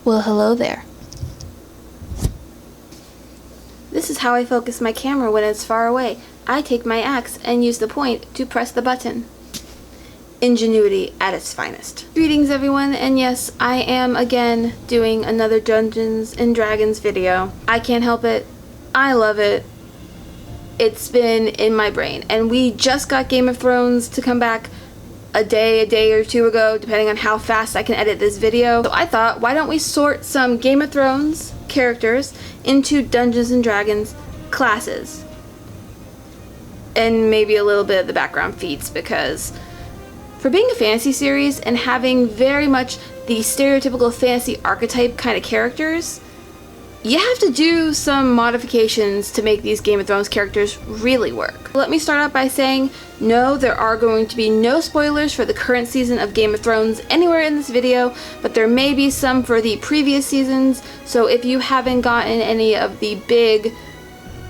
Well, hello there. This is how I focus my camera when it's far away. I take my axe and use the point to press the button. Ingenuity at its finest. Greetings everyone, and yes, I am again doing another Dungeons and Dragons video. I can't help it. I love it. It's been in my brain, and we just got Game of Thrones to come back a day or two ago, depending on how fast I can edit this video. So I thought, why don't we sort some Game of Thrones characters into Dungeons and Dragons classes? And maybe a little bit of the background feats, because for being a fantasy series and having very much the stereotypical fantasy archetype kind of characters, you have to do some modifications to make these Game of Thrones characters really work. Let me start out by saying, no, there are going to be no spoilers for the current season of Game of Thrones anywhere in this video, but there may be some for the previous seasons, so if you haven't gotten any of the big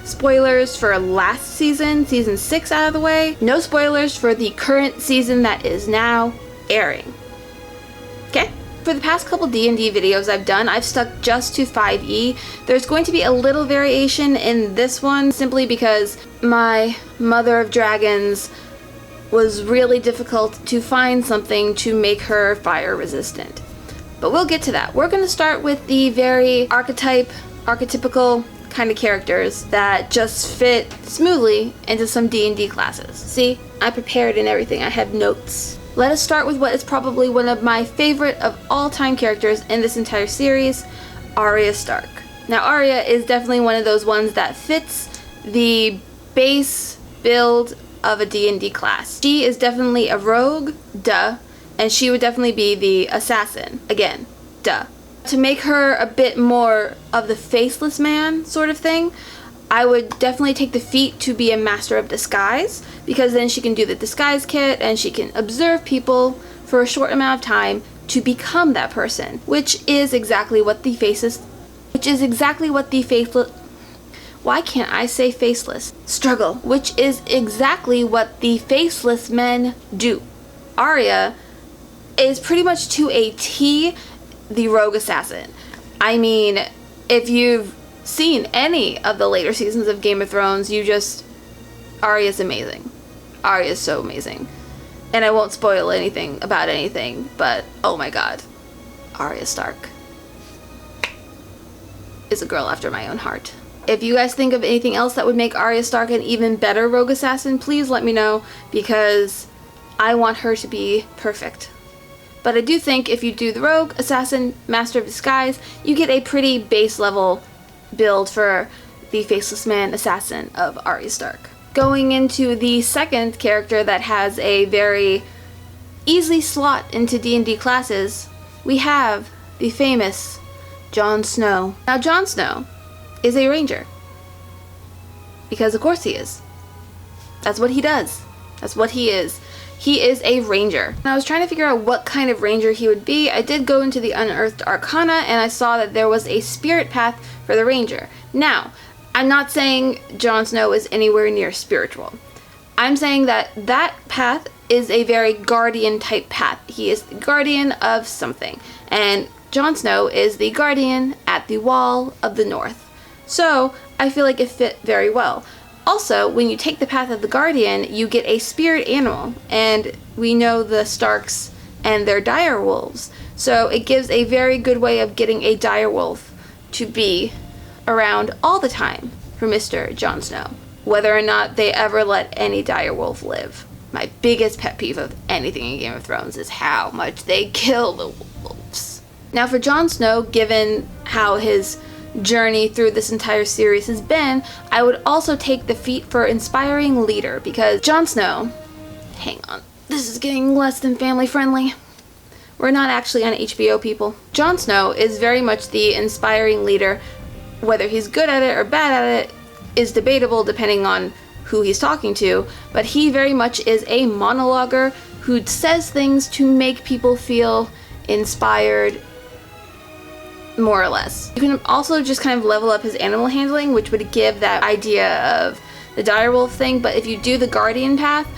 spoilers for last season, season 6, out of the way, no spoilers for the current season that is now airing. Okay? For the past couple D&D videos I've done, I've stuck just to 5e. There's going to be a little variation in this one, simply because my Mother of Dragons was really difficult to find something to make her fire resistant. But we'll get to that. We're going to start with the very archetypical kind of characters that just fit smoothly into some D&D classes. See, I prepared and everything. I have notes. Let us start with what is probably one of my favorite of all-time characters in this entire series, Arya Stark. Now, Arya is definitely one of those ones that fits the base build of a D&D class. She is definitely a rogue, duh, and she would definitely be the assassin, again, duh. To make her a bit more of the faceless man sort of thing, I would definitely take the feat to be a master of disguise, because then she can do the disguise kit and she can observe people for a short amount of time to become that person, which is exactly what the faceless why can't I say faceless? Struggle. Which is exactly what the faceless men do. Arya is pretty much to a T the rogue assassin. I mean, if you've seen any of the later seasons of Game of Thrones, Arya's amazing. Arya's so amazing. And I won't spoil anything about anything, but oh my god, Arya Stark is a girl after my own heart. If you guys think of anything else that would make Arya Stark an even better rogue assassin, please let me know, because I want her to be perfect. But I do think if you do the rogue, assassin, master of disguise, you get a pretty base level build for the faceless man assassin of Arya Stark. Going into the second character that has a very easy slot into D&D classes, we have the famous Jon Snow. Now, Jon Snow is a ranger, because of course he is. That's what he does. That's what he is. He is a ranger. And I was trying to figure out what kind of ranger he would be. I did go into the Unearthed Arcana, and I saw that there was a spirit path for the ranger. Now, I'm not saying Jon Snow is anywhere near spiritual. I'm saying that that path is a very guardian type path. He is the guardian of something, and Jon Snow is the guardian at the Wall of the North. So I feel like it fit very well. Also, when you take the path of the guardian, you get a spirit animal, and we know the Starks and their dire wolves. So it gives a very good way of getting a dire wolf to be around all the time for Mr. Jon Snow, whether or not they ever let any dire wolf live. My biggest pet peeve of anything in Game of Thrones is how much they kill the wolves. Now, for Jon Snow, given how his journey through this entire series has been, I would also take the feat for inspiring leader, because Jon Snow, hang on, this is getting less than family friendly. We're not actually on HBO, people. Jon Snow is very much the inspiring leader. Whether he's good at it or bad at it is debatable depending on who he's talking to, but he very much is a monologuer who says things to make people feel inspired, more or less. You can also just kind of level up his animal handling, which would give that idea of the direwolf thing, but if you do the guardian path,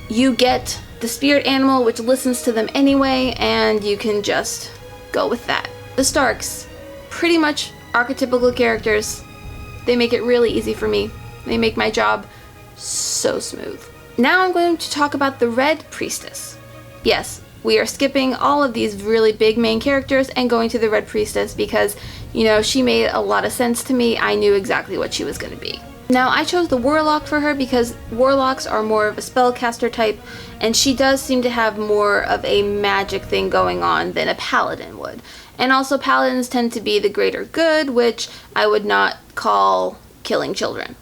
you get the spirit animal, which listens to them anyway, and you can just go with that. The Starks, pretty much archetypical characters. They make it really easy for me. They make my job so smooth. Now I'm going to talk about the Red Priestess. Yes, we are skipping all of these really big main characters and going to the Red Priestess because, you know, she made a lot of sense to me. I knew exactly what she was going to be. Now, I chose the Warlock for her because Warlocks are more of a spellcaster type, and she does seem to have more of a magic thing going on than a Paladin would. And also, Paladins tend to be the greater good, which I would not call killing children.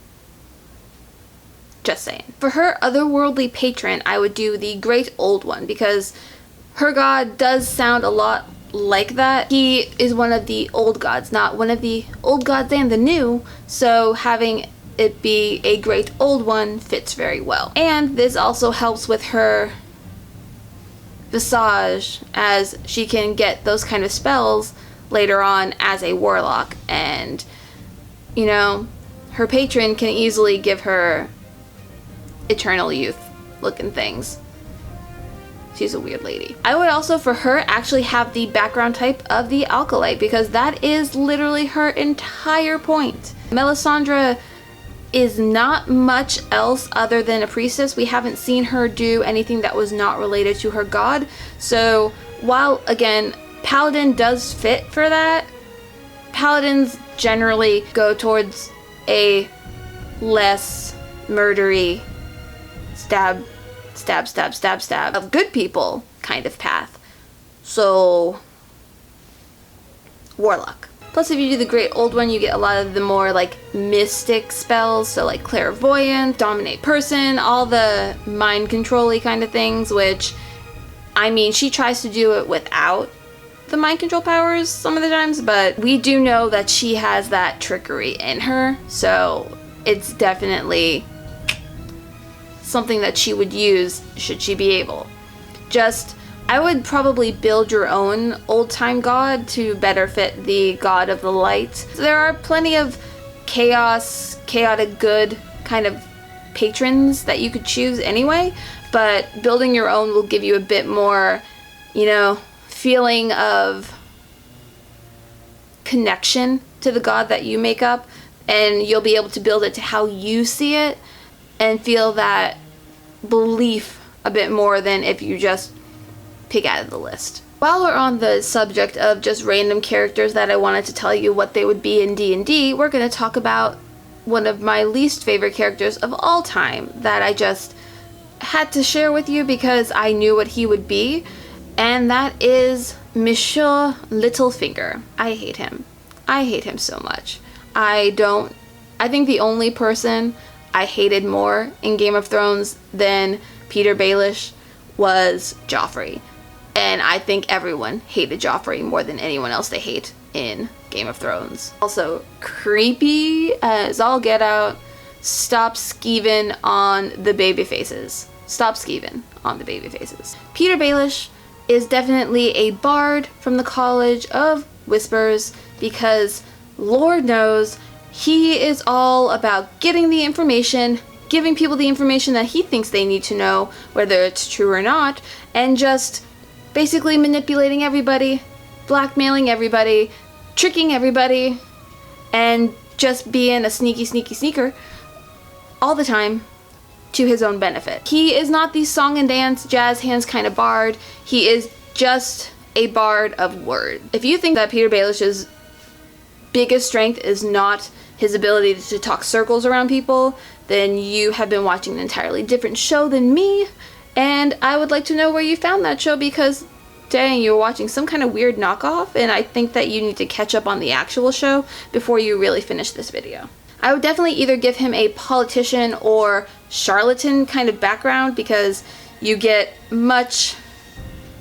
Just saying. For her otherworldly patron, I would do the Great Old One because her god does sound a lot like that. He is one of the old gods, not one of the old gods and the new, so having it be a Great Old One fits very well. And this also helps with her visage, as she can get those kind of spells later on as a warlock, and you know, her patron can easily give her eternal youth looking things. She's a weird lady. I would also, for her, actually have the background type of the Alkalite because that is literally her entire point. Melisandre is not much else other than a priestess. We haven't seen her do anything that was not related to her god. So while, again, Paladin does fit for that, Paladins generally go towards a less murdery stab of good people kind of path. So, Warlock. Plus, if you do the Great Old One, you get a lot of the more like mystic spells, so like Clairvoyance, Dominate Person, all the mind control-y kind of things, which, I mean, she tries to do it without the mind control powers some of the times, but we do know that she has that trickery in her, so it's definitely something that she would use should she be able. Just, I would probably build your own old-time god to better fit the god of the light. So there are plenty of chaotic good kind of patrons that you could choose anyway, but building your own will give you a bit more, you know, feeling of connection to the god that you make up, and you'll be able to build it to how you see it and feel that belief a bit more than if you just pick out of the list. While we're on the subject of just random characters that I wanted to tell you what they would be in D&D, we're going to talk about one of my least favorite characters of all time that I just had to share with you because I knew what he would be, and that is Monsieur Littlefinger. I hate him. I hate him so much. I think the only person I hated more in Game of Thrones than Peter Baelish was Joffrey. And I think everyone hated Joffrey more than anyone else they hate in Game of Thrones. Also, creepy as all get out. Stop skeeving on the baby faces. Stop skeeving on the baby faces. Peter Baelish is definitely a bard from the College of Whispers because Lord knows he is all about getting the information, giving people the information that he thinks they need to know, whether it's true or not, and just basically manipulating everybody, blackmailing everybody, tricking everybody, and just being a sneaky sneaker all the time to his own benefit. He is not the song and dance, jazz hands kind of bard. He is just a bard of word. If you think that Peter Baelish's biggest strength is not his ability to talk circles around people, then you have been watching an entirely different show than me, and I would like to know where you found that show because, dang, you were watching some kind of weird knockoff, and I think that you need to catch up on the actual show before you really finish this video. I would definitely either give him a politician or charlatan kind of background because you get much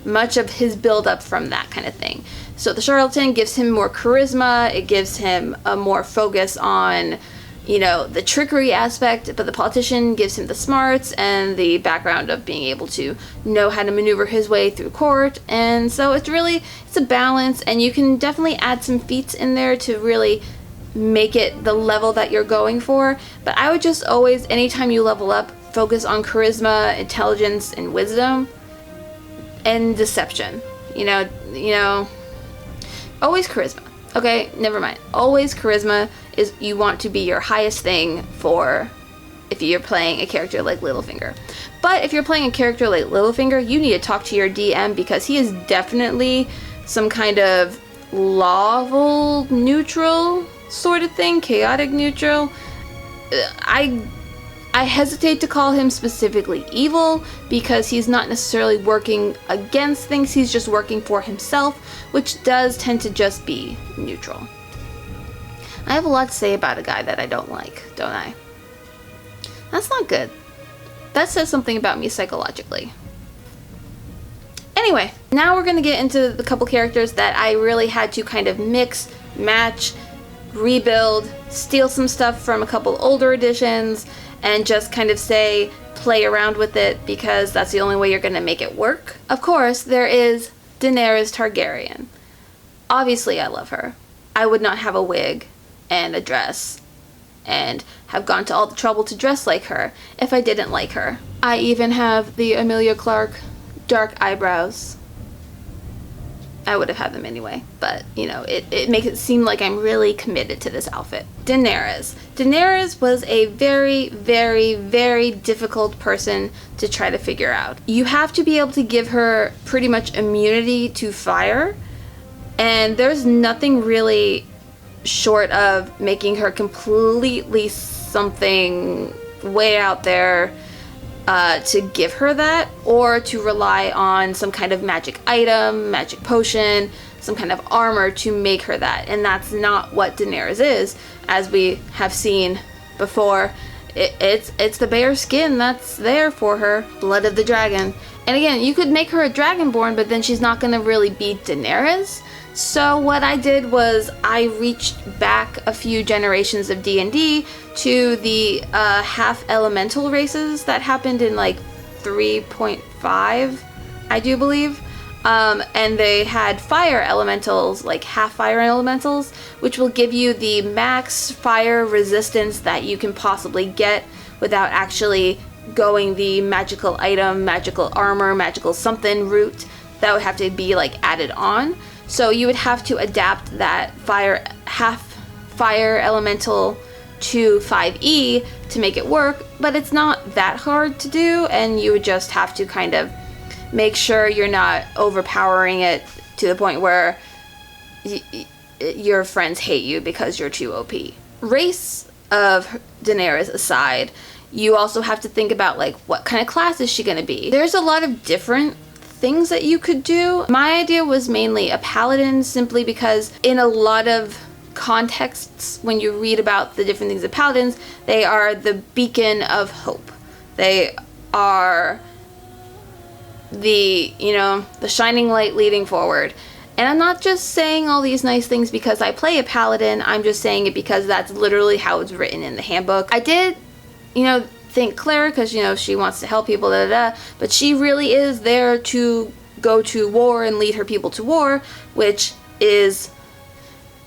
of his build-up from that kind of thing. So the charlatan gives him more charisma, it gives him a more focus on, you know, the trickery aspect, but the politician gives him the smarts and the background of being able to know how to maneuver his way through court, and so it's a balance, and you can definitely add some feats in there to really make it the level that you're going for, but I would just always, anytime you level up, focus on charisma, intelligence, and wisdom, and deception. You know, Always charisma. Okay, never mind. Always charisma is you want to be your highest thing for if you're playing a character like Littlefinger. But if you're playing a character like Littlefinger, you need to talk to your DM because he is definitely some kind of lawful neutral sort of thing, chaotic neutral. I hesitate to call him specifically evil because he's not necessarily working against things, he's just working for himself, which does tend to just be neutral. I have a lot to say about a guy that I don't like, don't I? That's not good. That says something about me psychologically. Anyway, now we're gonna get into the couple characters that I really had to kind of mix, match, rebuild, steal some stuff from a couple older editions, and just kind of say, play around with it because that's the only way you're gonna make it work. Of course, there is Daenerys Targaryen. Obviously, I love her. I would not have a wig and a dress and have gone to all the trouble to dress like her if I didn't like her. I even have the Emilia Clarke dark eyebrows. I would have had them anyway, but you know, it makes it seem like I'm really committed to this outfit. Daenerys. Daenerys was a very, very, very difficult person to try to figure out. You have to be able to give her pretty much immunity to fire, and there's nothing really short of making her completely something way out there to give her that, or to rely on some kind of magic item, magic potion, some kind of armor to make her that. And that's not what Daenerys is, as we have seen before. It's the bare skin that's there for her, blood of the dragon. And again, you could make her a dragonborn, but then she's not gonna really be Daenerys. So what I did was I reached back a few generations of D&D to the half elemental races that happened in like 3.5, I do believe. And they had fire elementals, like half fire elementals, which will give you the max fire resistance that you can possibly get without actually going the magical item, magical armor, magical something route. That would have to be like added on. So you would have to adapt that half fire elemental to 5e to make it work, but it's not that hard to do, and you would just have to kind of make sure you're not overpowering it to the point where your friends hate you because you're too OP. Race of Daenerys aside, you also have to think about like what kind of class is she gonna be. There's a lot of different things that you could do. My idea was mainly a paladin, simply because in a lot of contexts when you read about the different things of paladins, they are the beacon of hope. They are the, you know, the shining light leading forward. And I'm not just saying all these nice things because I play a paladin, I'm just saying it because that's literally how it's written in the handbook. I did, you know, think Claire, because you know she wants to help people, but she really is there to go to war and lead her people to war, which is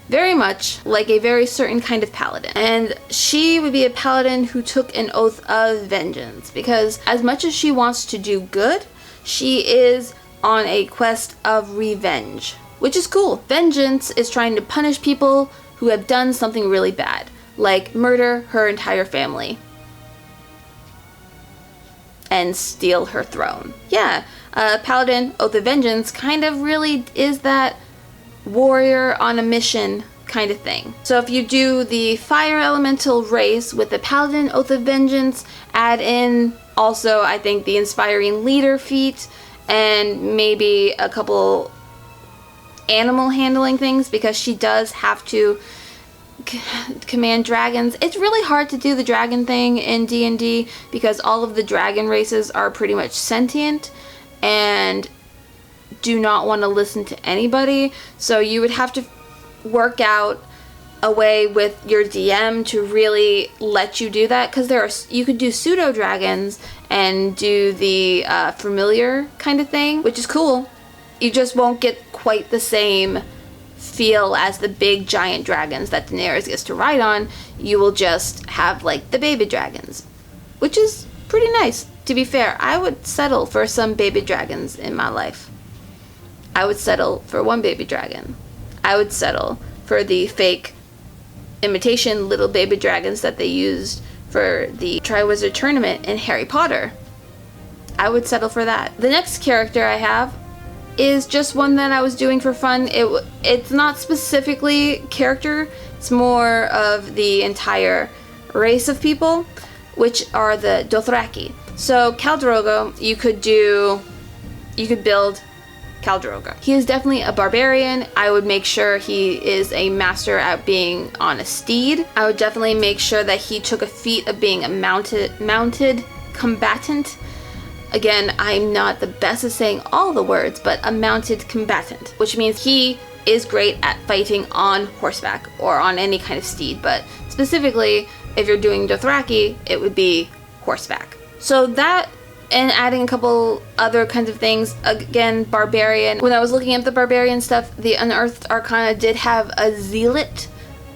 very much like a very certain kind of paladin. And she would be a paladin who took an oath of vengeance, because as much as she wants to do good, she is on a quest of revenge, which is cool. Vengeance is trying to punish people who have done something really bad, like murder her entire family and steal her throne. Yeah, Paladin, Oath of Vengeance kind of really is that warrior on a mission kind of thing. So if you do the fire elemental race with the Paladin, Oath of Vengeance, add in also I think the inspiring leader feat and maybe a couple animal handling things, because she does have to command dragons. It's really hard to do the dragon thing in D&D because all of the dragon races are pretty much sentient and do not want to listen to anybody. So you would have to work out a way with your DM to really let you do that, because you could do pseudo dragons and do the familiar kind of thing, which is cool. You just won't get quite the same feel as the big giant dragons that Daenerys gets to ride on. You will just have like the baby dragons, which is pretty nice. To be fair, I would settle for some baby dragons in my life. I would settle for one baby dragon. I would settle for the fake imitation little baby dragons that they used for the Triwizard Tournament in Harry Potter. I would settle for that. The next character I have is just one that I was doing for fun. It's not specifically character, it's more of the entire race of people, which are the Dothraki. So Khal Drogo, you could build Khal Drogo. He is definitely a barbarian. I would make sure he is a master at being on a steed. I would definitely make sure that he took a feat of being a mounted combatant. Again, I'm not the best at saying all the words, but a mounted combatant, which means he is great at fighting on horseback or on any kind of steed, but specifically, if you're doing Dothraki, it would be horseback. So that, and adding a couple other kinds of things, again, barbarian. When I was looking at the barbarian stuff, the Unearthed Arcana did have a zealot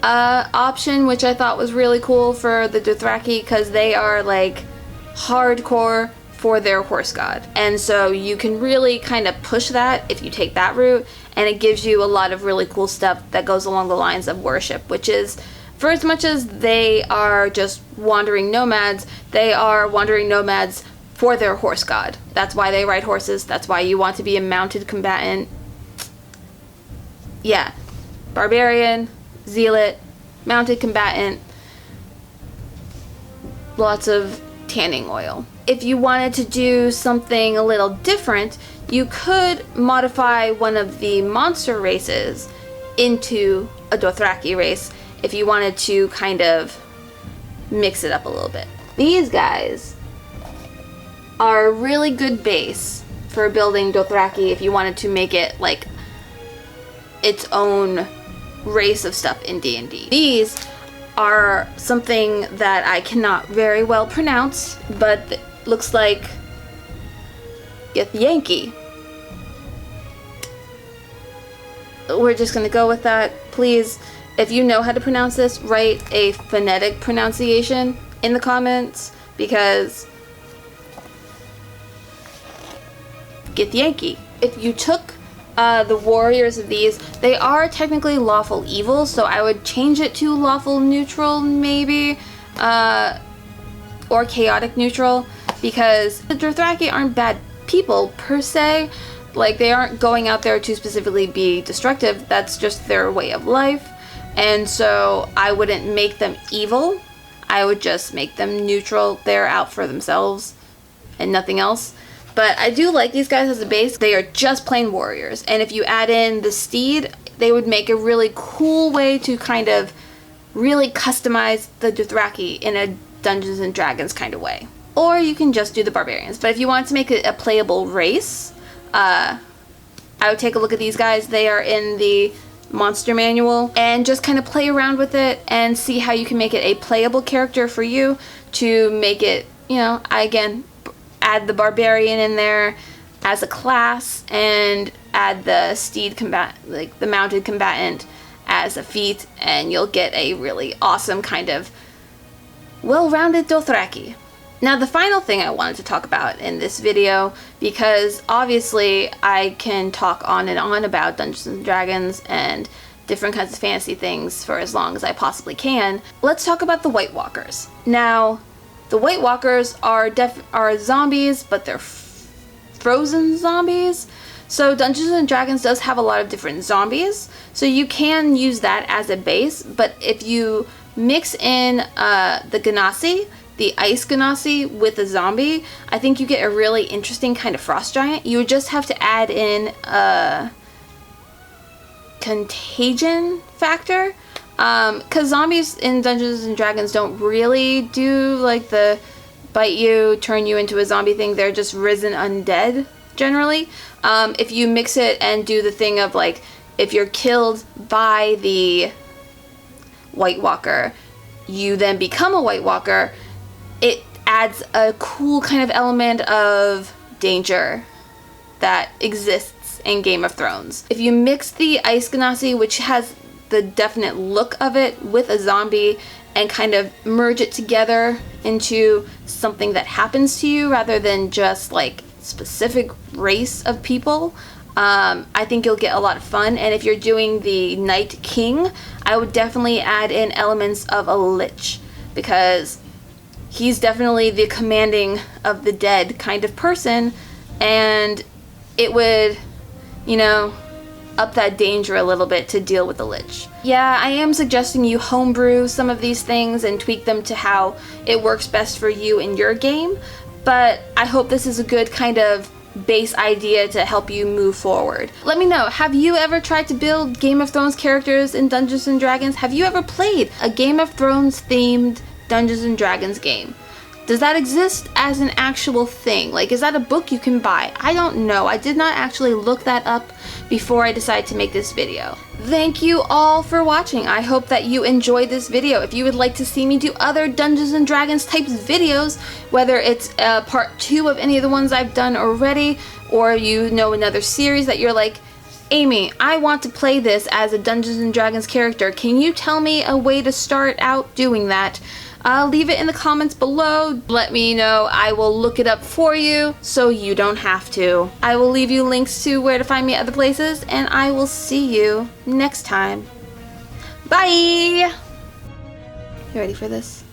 option, which I thought was really cool for the Dothraki, because they are like hardcore for their horse god. And so you can really kind of push that if you take that route, and it gives you a lot of really cool stuff that goes along the lines of worship, which is, for as much as they are just wandering nomads, they are wandering nomads for their horse god. That's why they ride horses. That's why you want to be a mounted combatant. Yeah. Barbarian, zealot, mounted combatant, lots of tanning oil. If you wanted to do something a little different, you could modify one of the monster races into a Dothraki race if you wanted to kind of mix it up a little bit. These guys are a really good base for building Dothraki if you wanted to make it like its own race of stuff in D&D. These are something that I cannot very well pronounce, but looks like Yankee. We're just gonna go with that. Please, if you know how to pronounce this, write a phonetic pronunciation in the comments, because Yankee. If you took the warriors of these, they are technically lawful evil, so I would change it to lawful neutral maybe, or chaotic neutral, because the Dothraki aren't bad people per se. Like, they aren't going out there to specifically be destructive, that's just their way of life. And so I wouldn't make them evil, I would just make them neutral. They're out for themselves and nothing else. But I do like these guys as a base. They are just plain warriors, and if you add in the steed, they would make a really cool way to kind of really customize the Dothraki in a Dungeons and Dragons kind of way. Or you can just do the barbarians. But if you want to make it a playable race, I would take a look at these guys. They are in the monster manual, and just kind of play around with it and see how you can make it a playable character for you to make it, you know, again, add the barbarian in there as a class and add the steed combatant, like the mounted combatant, as a feat, and you'll get a really awesome kind of well-rounded Dothraki. Now, the final thing I wanted to talk about in this video, because obviously I can talk on and on about Dungeons and Dragons and different kinds of fantasy things for as long as I possibly can, let's talk about the White Walkers. Now, the White Walkers are zombies, but they're frozen zombies. So Dungeons and Dragons does have a lot of different zombies, so you can use that as a base, but if you mix in the Ganassi, the ice Ganassi, with a zombie, I think you get a really interesting kind of frost giant. You would just have to add in a contagion factor, because zombies in Dungeons and Dragons don't really do like the bite you, turn you into a zombie thing. They're just risen undead generally. If you mix it and do the thing of like, if you're killed by the White Walker, you then become a White Walker, it adds a cool kind of element of danger that exists in Game of Thrones. If you mix the Ice Ganassi, which has the definite look of it, with a zombie, and kind of merge it together into something that happens to you rather than just like specific race of people, I think you'll get a lot of fun. And if you're doing the Night King, I would definitely add in elements of a lich, because he's definitely the commanding of the dead kind of person, and it would, you know, up that danger a little bit to deal with the lich. Yeah, I am suggesting you homebrew some of these things and tweak them to how it works best for you in your game, but I hope this is a good kind of base idea to help you move forward. Let me know, have you ever tried to build Game of Thrones characters in Dungeons & Dragons? Have you ever played a Game of Thrones themed Dungeons & Dragons game? Does that exist as an actual thing? Like, is that a book you can buy? I don't know. I did not actually look that up before I decided to make this video. Thank you all for watching. I hope that you enjoyed this video. If you would like to see me do other Dungeons & Dragons types videos, whether it's part 2 of any of the ones I've done already, or you know another series that you're like, Amy, I want to play this as a Dungeons & Dragons character. Can you tell me a way to start out doing that? Leave it in the comments below. Let me know. I will look it up for you so you don't have to. I will leave you links to where to find me at other places, and I will see you next time. Bye! You ready for this?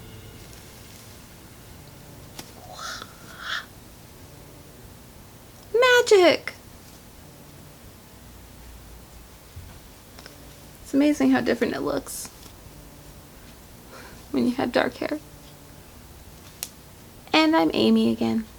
Magic! It's amazing how different it looks when you have dark hair. And I'm Amy again.